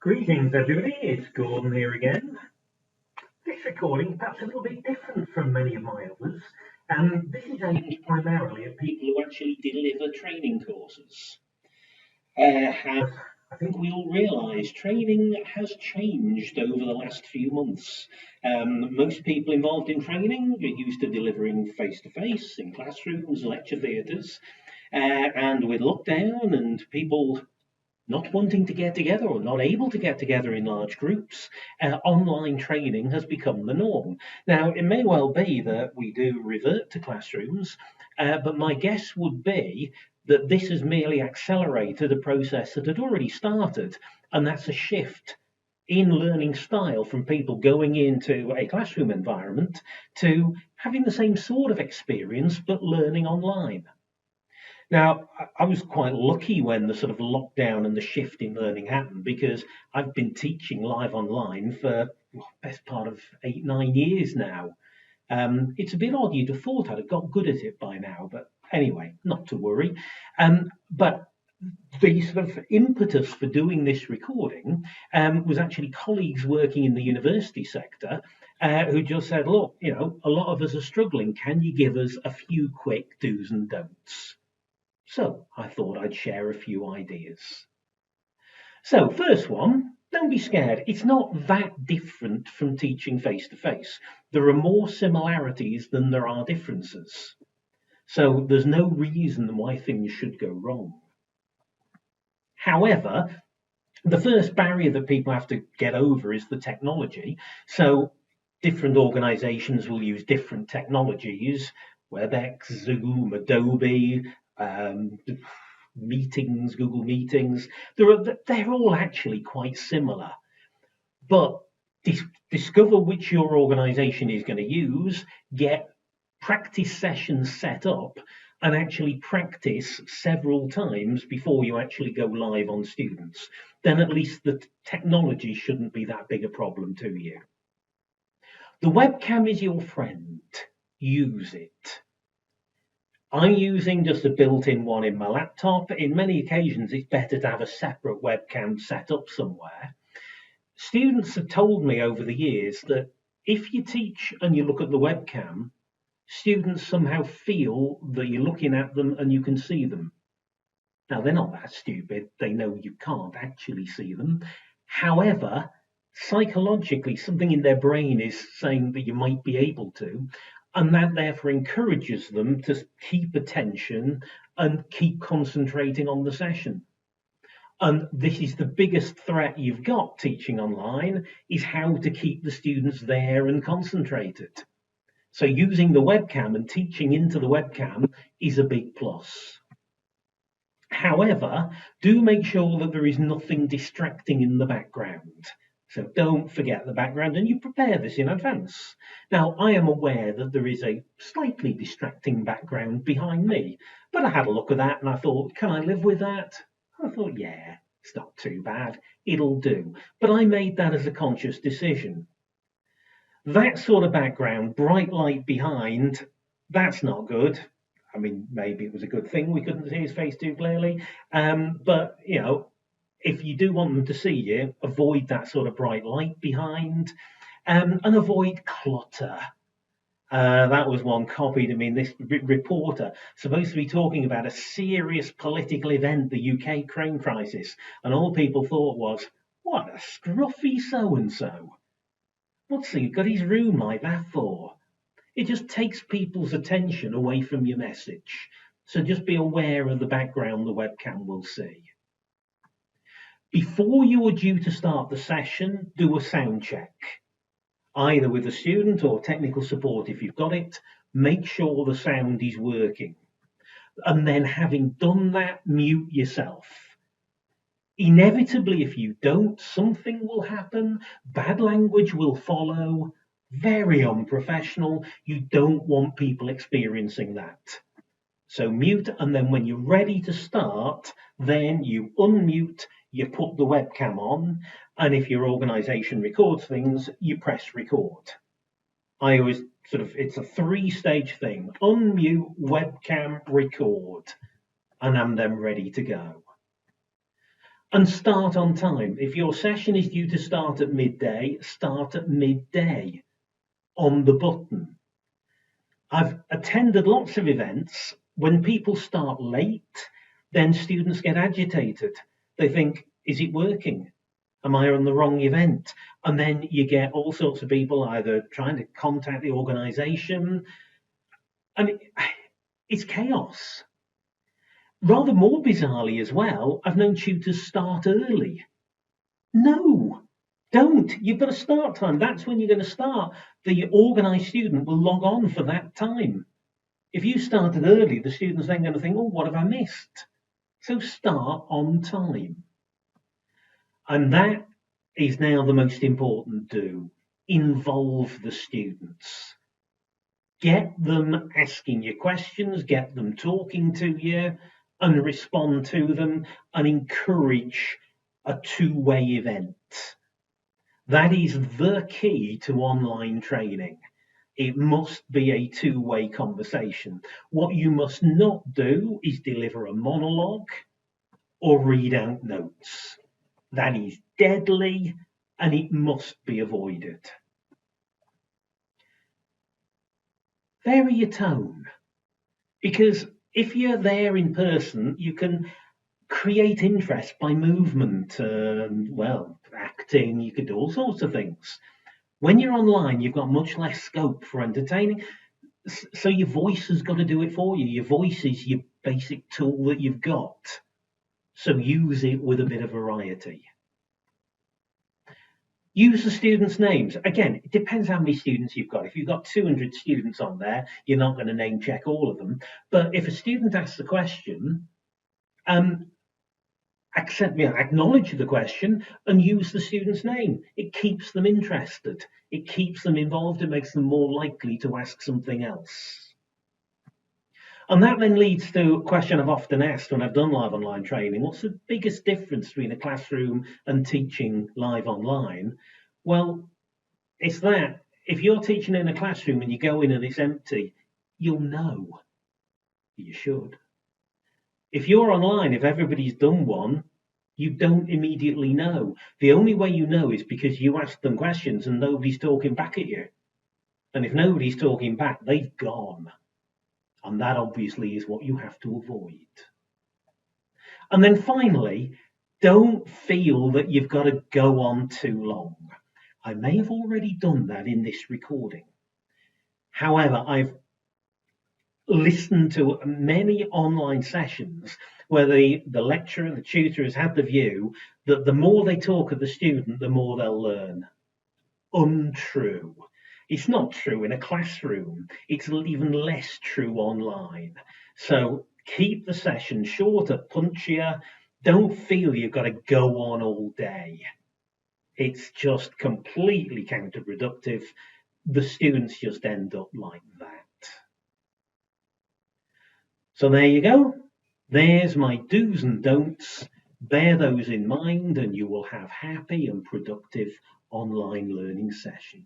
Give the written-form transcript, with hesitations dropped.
Greetings everybody, it's Gordon here again. This recording is perhaps a little bit different from many of my others, and this is aimed primarily at people who actually deliver training courses. I think we all realise training has changed over the last few months. Most people involved in training are used to delivering face-to-face in classrooms, lecture theatres, and with lockdown and people not wanting to get together or not able to get together in large groups, online training has become the norm. Now, it may well be that we do revert to classrooms, but my guess would be that this has merely accelerated a process that had already started, and that's a shift in learning style from people going into a classroom environment to having the same sort of experience but learning online. Now, I was quite lucky when the sort of lockdown and the shift in learning happened because I've been teaching live online for best part of 8-9 years now. It's a bit odd, you'd have thought I'd have got good at it by now, but anyway, not to worry. But the sort of impetus for doing this recording was actually colleagues working in the university sector who just said, look, a lot of us are struggling. Can you give us a few quick do's and don'ts? So I thought I'd share a few ideas. So first one, don't be scared. It's not that different from teaching face-to-face. There are more similarities than there are differences. So there's no reason why things should go wrong. However, the first barrier that people have to get over is the technology. So different organizations will use different technologies, WebEx, Zoom, Adobe, meetings, Google Meetings. They're all actually quite similar. But discover which your organization is going to use, get practice sessions set up, and actually practice several times before you actually go live on students. Then at least the technology shouldn't be that big a problem to you. The webcam is your friend. Use it. I'm using just a built-in one in my laptop. In many occasions, it's better to have a separate webcam set up somewhere. Students have told me over the years that if you teach and you look at the webcam, students somehow feel that you're looking at them and you can see them. Now, they're not that stupid. They know you can't actually see them. However, psychologically, something in their brain is saying that you might be able to. And that therefore encourages them to keep attention and keep concentrating on the session. And this is the biggest threat you've got teaching online, is how to keep the students there and concentrated. So using the webcam and teaching into the webcam is a big plus. However, do make sure that there is nothing distracting in the background. So don't forget the background, and you prepare this in advance. Now, I am aware that there is a slightly distracting background behind me, but I had a look at that and I thought, can I live with that? I thought, yeah, it's not too bad. It'll do. But I made that as a conscious decision. That sort of background, bright light behind, that's not good. I mean, maybe it was a good thing we couldn't see his face too clearly. But, if you do want them to see you, avoid that sort of bright light behind, and avoid clutter. That was one copied. I mean, this reporter supposed to be talking about a serious political event, the UK crane crisis, and all people thought was, what a scruffy so-and-so. What's he got his room like that for? It just takes people's attention away from your message. So just be aware of the background the webcam will see. Before you are due to start the session, do a sound check, either with a student or technical support if you've got it. Make sure the sound is working. And then having done that, mute yourself. Inevitably, if you don't, something will happen. Bad language will follow. Very unprofessional. You don't want people experiencing that. So mute, and then when you're ready to start, then you unmute, you put the webcam on, and if your organization records things, you press record. I always it's a 3-stage thing: unmute, webcam, record, and I'm then ready to go. And start on time. If your session is due to start at midday, start at midday on the button. I've attended lots of events. When people start late, then students get agitated. They think, is it working? Am I on the wrong event? And then you get all sorts of people either trying to contact the organisation, and it's chaos. Rather more bizarrely as well, I've known tutors start early. No, don't. You've got a start time. That's when you're going to start. The organised student will log on for that time. If you started early, the student's then going to think, oh, what have I missed? So start on time. And that is now the most important do. Involve the students. Get them asking you questions, get them talking to you, and respond to them, and encourage a two-way event. That is the key to online training. It must be a two-way conversation. What you must not do is deliver a monologue or read out notes. That is deadly and it must be avoided. Vary your tone, because if you're there in person, you can create interest by movement, acting, you could do all sorts of things. When you're online, you've got much less scope for entertaining. So your voice has got to do it for you. Your voice is your basic tool that you've got. So use it with a bit of variety. Use the students' names. Again, it depends how many students you've got. If you've got 200 students on there, you're not going to name check all of them. But if a student asks the question, acknowledge the question and use the student's name. It keeps them interested. It keeps them involved. It makes them more likely to ask something else. And that then leads to a question I've often asked when I've done live online training. What's the biggest difference between a classroom and teaching live online? Well, it's that if you're teaching in a classroom and you go in and it's empty, you'll know. You should. If you're online, if everybody's done one, you don't immediately know. The only way you know is because you ask them questions and nobody's talking back at you. And if nobody's talking back, they've gone. And that obviously is what you have to avoid. And then finally, don't feel that you've got to go on too long. I may have already done that in this recording. However, I've listened to many online sessions where the lecturer, the tutor has had the view that the more they talk of the student, the more they'll learn. Untrue. It's not true in a classroom. It's even less true online. So keep the session shorter, punchier. Don't feel you've got to go on all day. It's just completely counterproductive. The students just end up like that. So there you go. There's my do's and don'ts. Bear those in mind and you will have happy and productive online learning sessions.